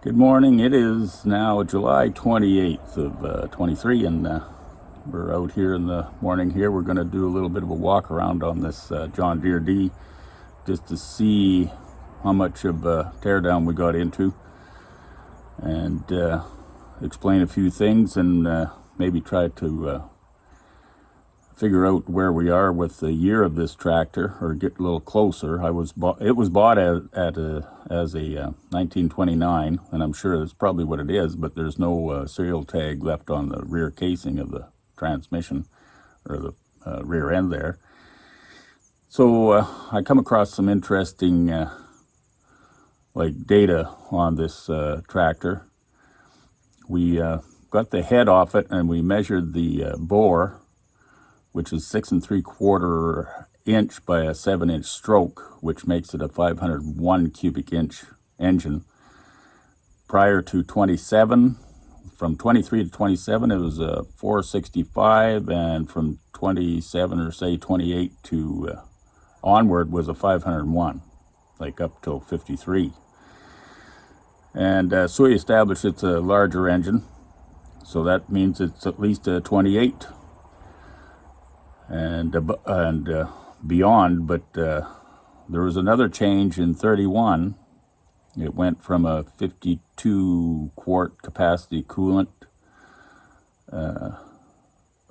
Good morning. It is now July 28th of 23, and we're out here in the morning here. We're going to do a little bit of a walk around on this John Deere D just to see how much of a teardown we got into and explain a few things and maybe try to figure out where we are with the year of this tractor, or get a little closer. It was bought as a 1929, and I'm sure that's probably what it is, but there's no serial tag left on the rear casing of the transmission, or the rear end there. So I come across some interesting data on this tractor. We got the head off it and we measured the bore, which is 6 3/4 inch by a 7-inch stroke, which makes it a 501 cubic inch engine. Prior to 27, from 23 to 27, it was a 465, and from 27 or say 28 to onward was a 501, like up till 53. And so we established it's a larger engine, so that means it's at least a 28 and beyond. But there was another change in 31. It went from a 52 quart capacity coolant,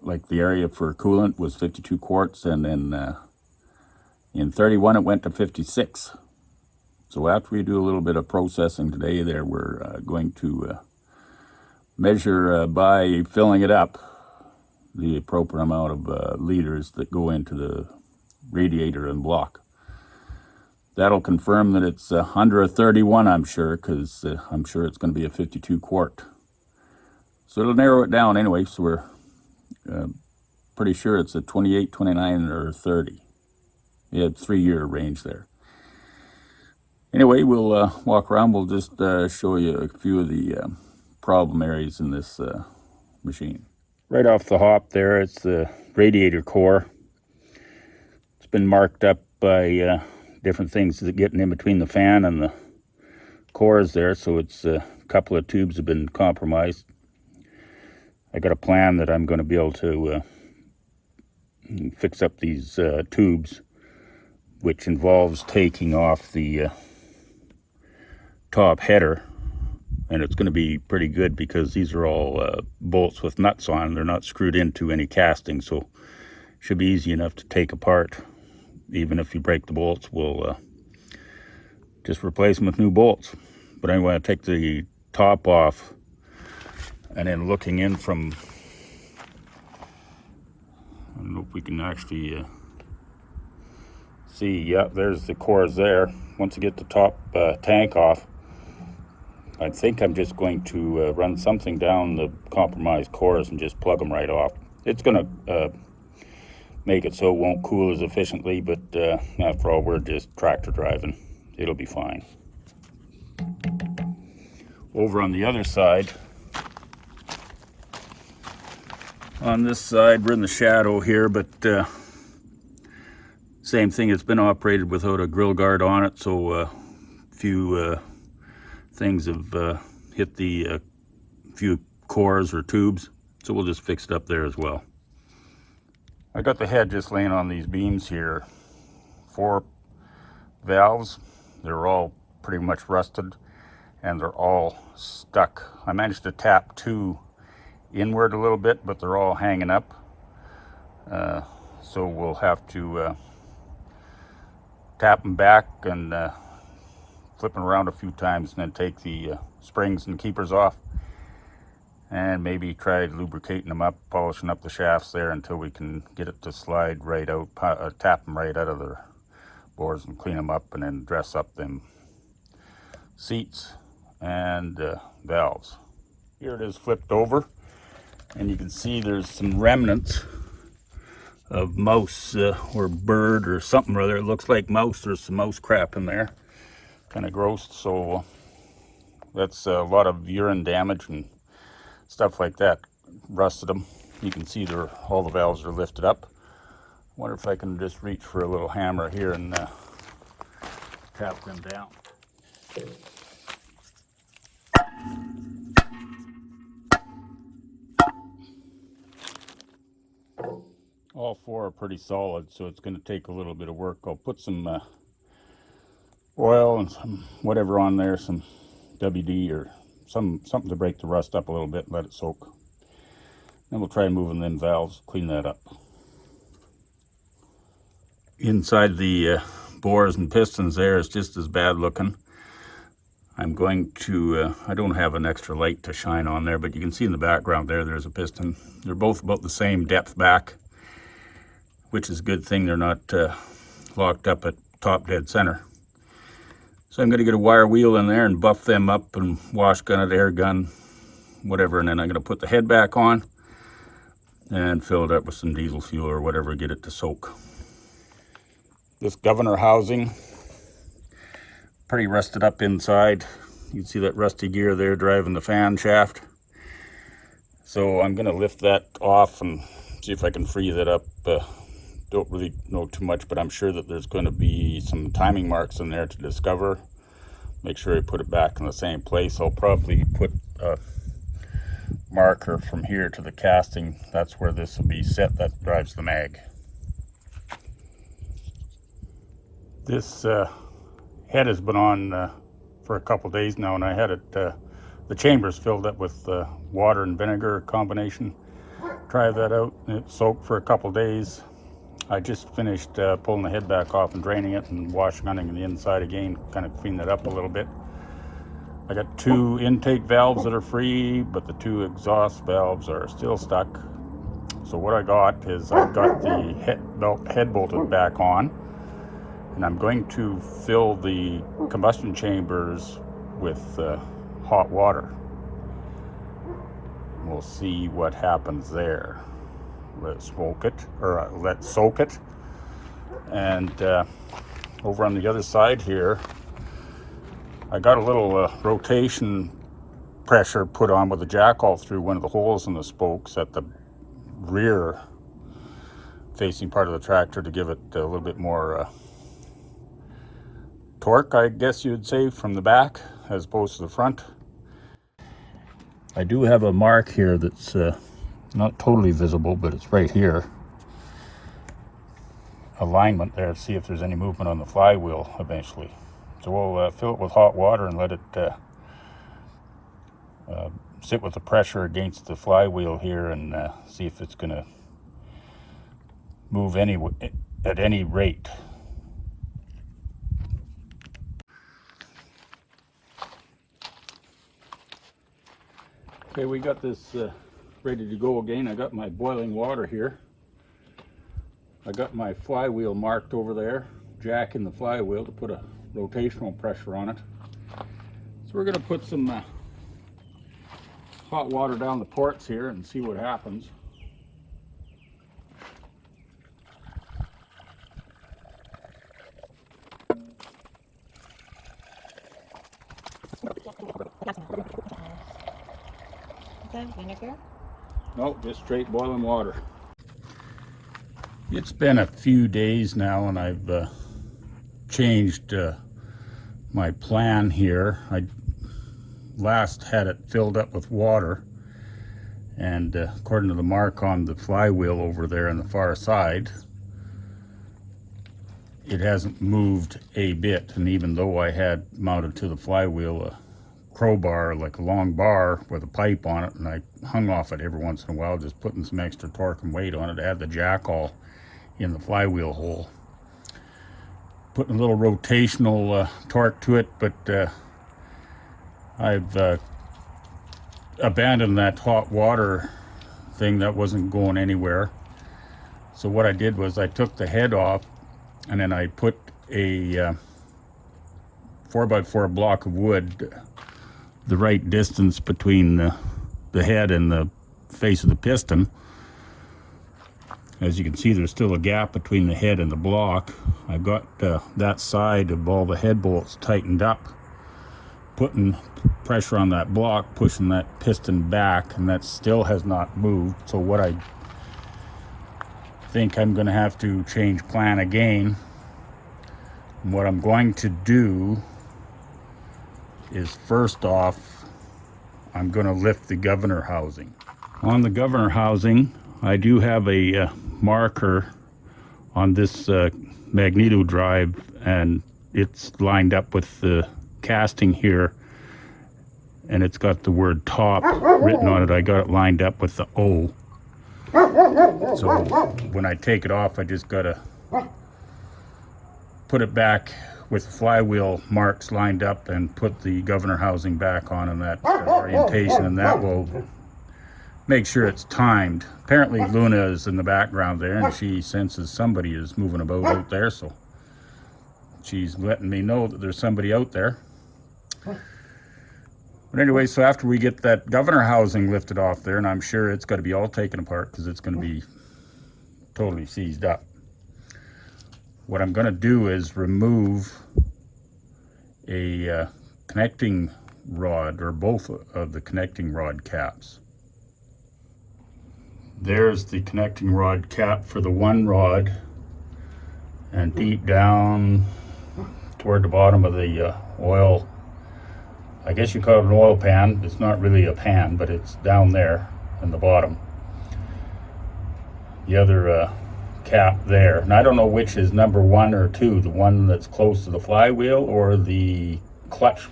like the area for coolant was 52 quarts, and then in 31 it went to 56. So after we do a little bit of processing today there, we're going to measure by filling it up the appropriate amount of liters that go into the radiator and block. That'll confirm that it's under a 31, I'm sure, because I'm sure it's going to be a 52 quart. So it'll narrow it down anyway, so we're pretty sure it's a 28, 29, or 30. We had 3-year range there. Anyway, we'll walk around. We'll just show you a few of the problem areas in this machine. Right off the hop there, it's the radiator core. It's been marked up by different things that are getting in between the fan and the cores there, so it's a couple of tubes have been compromised. I got a plan that I'm going to be able to fix up these tubes, which involves taking off the top header. And it's going to be pretty good because these are all bolts with nuts on. They're not screwed into any casting, so should be easy enough to take apart. Even if you break the bolts, we'll just replace them with new bolts. But anyway, I take the top off, and then looking in from, I don't know if we can actually see. Yeah, there's the cores there. Once you get the top tank off, I think I'm just going to run something down the compromised cores and just plug them right off. It's going to make it so it won't cool as efficiently, but after all, we're just tractor driving. It'll be fine. Over on the other side, on this side, we're in the shadow here, but same thing. It's been operated without a grill guard on it, so a few things have hit the few cores or tubes, so we'll just fix it up there as well. I got the head just laying on these beams here. 4 valves. They're all pretty much rusted and they're all stuck. I managed to tap 2 inward a little bit, but they're all hanging up. So we'll have to tap them back and flip them around a few times, and then take the springs and keepers off, and maybe try lubricating them up, polishing up the shafts there until we can get it to slide right out, tap them right out of the bores and clean them up, and then dress up them seats and valves. Here it is flipped over, and you can see there's some remnants of mouse or bird or something or other. It looks like mouse. There's some mouse crap in there. Kind of gross, so that's a lot of urine damage and stuff like that. Rusted them. You can see all the valves are lifted up. Wonder if I can just reach for a little hammer here and tap them down. All four are pretty solid, so it's going to take a little bit of work. I'll put some oil and some whatever on there, some WD or something to break the rust up a little bit and let it soak. Then we'll try moving them valves, clean that up. Inside the bores and pistons there is just as bad looking. I'm going to, I don't have an extra light to shine on there, but you can see in the background there's a piston. They're both about the same depth back, which is a good thing they're not locked up at top dead center. So I'm going to get a wire wheel in there and buff them up and wash gun it, air gun, whatever, and then I'm going to put the head back on and fill it up with some diesel fuel or whatever, get it to soak. This governor housing, pretty rusted up inside. You can see that rusty gear there driving the fan shaft. So I'm going to lift that off and see if I can free that up. Don't really know too much, but I'm sure that there's going to be some timing marks in there to discover. Make sure I put it back in the same place. I'll probably put a marker from here to the casting. That's where this will be set. That drives the mag. This head has been on for a couple days now, and I had it the chambers filled up with water and vinegar combination. Tried that out, and it soaked for a couple days. I just finished pulling the head back off and draining it and wash gunning the inside again, kind of clean it up a little bit. I got 2 intake valves that are free, but the 2 exhaust valves are still stuck. So what I got is I got the head bolted back on, and I'm going to fill the combustion chambers with hot water. We'll see what happens there. Let's smoke it, or let's soak it. And over on the other side here, I got a little rotation pressure put on with a jackal through one of the holes in the spokes at the rear facing part of the tractor to give it a little bit more torque, I guess you'd say, from the back as opposed to the front. I do have a mark here that's not totally visible, but it's right here. Alignment there to see if there's any movement on the flywheel eventually. So we'll fill it with hot water and let it sit with the pressure against the flywheel here and see if it's going to move at any rate. Okay, we got this ready to go again. I got my boiling water here. I got my flywheel marked over there, jack in the flywheel to put a rotational pressure on it. So we're going to put some hot water down the ports here and see what happens. Vinegar? No, just straight boiling water. It's been a few days now and I've changed my plan here. I last had it filled up with water, and according to the mark on the flywheel over there on the far side, it hasn't moved a bit. And even though I had mounted to the flywheel a crowbar, like a long bar with a pipe on it, and I hung off it every once in a while, just putting some extra torque and weight on it, to add the jackal in the flywheel hole, putting a little rotational torque to it. But I've abandoned that hot water thing. That wasn't going anywhere. So what I did was I took the head off, and then I put a 4x4 block of wood the right distance between the head and the face of the piston. As you can see, there's still a gap between the head and the block. I've got that side of all the head bolts tightened up, putting pressure on that block, pushing that piston back, and that still has not moved. So what I think I'm going to have to change plan again. And what I'm going to do is, first off, I'm going to lift the governor housing. On the governor housing, I do have a marker on this magneto drive, and it's lined up with the casting here, and it's got the word top written on it. I got it lined up with the O. So when I take it off, I just gotta put it back with flywheel marks lined up and put the governor housing back on in that orientation, and that will make sure it's timed. Apparently Luna is in the background there, and she senses somebody is moving about out there, so she's letting me know that there's somebody out there. But anyway, so after we get that governor housing lifted off there, and I'm sure it's got to be all taken apart because it's going to be totally seized up, what I'm going to do is remove a connecting rod, or both of the connecting rod caps. There's the connecting rod cap for the one rod, and deep down toward the bottom of the oil, I guess you call it an oil pan. It's not really a pan, but it's down there in the bottom. The other cap there, and I don't know which is number 1 or 2, the one that's close to the flywheel or the clutch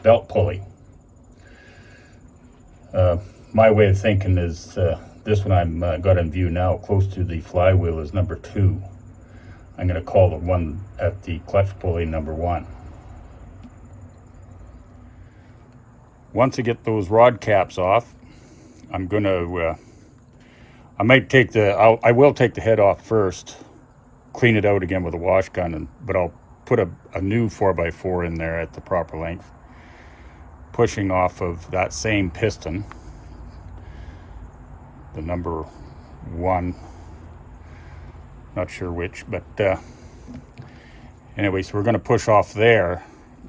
belt pulley. My way of thinking is this one I'm got in view now close to the flywheel is number 2. I'm going to call the one at the clutch pulley number 1. Once I get those rod caps off, I'm going to I will take the head off first, clean it out again with a wash gun, but I'll put a new 4x4 in there at the proper length, pushing off of that same piston, the number 1, not sure which, but anyway, so we're going to push off there,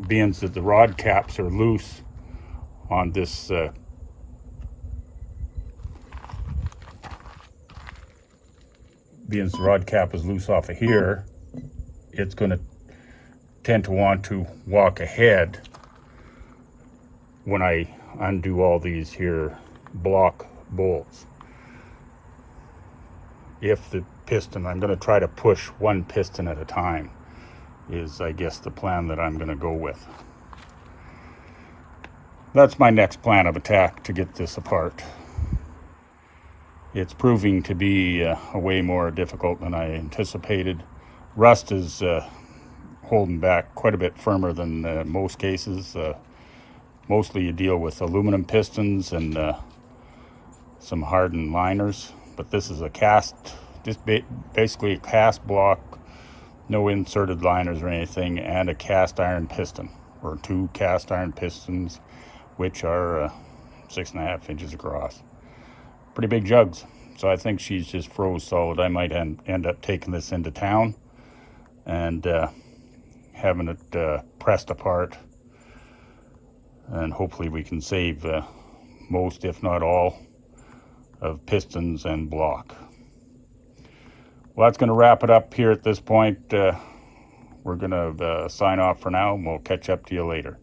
being that the rod caps are loose on this being the rod cap is loose off of here, it's going to tend to want to walk ahead when I undo all these here block bolts. If the piston, I'm going to try to push one piston at a time, is I guess the plan that I'm going to go with. That's my next plan of attack to get this apart. It's proving to be a way more difficult than I anticipated. Rust is holding back quite a bit firmer than most cases. Mostly you deal with aluminum pistons and some hardened liners, but this is a cast, just basically a cast block, no inserted liners or anything, and a cast iron piston, or 2 cast iron pistons, which are 6.5 inches across. Pretty big jugs. So I think she's just froze solid. I might end up taking this into town and having it pressed apart, and hopefully we can save most, if not all, of pistons and block. Well, that's going to wrap it up here at this point. We're going to sign off for now, and we'll catch up to you later.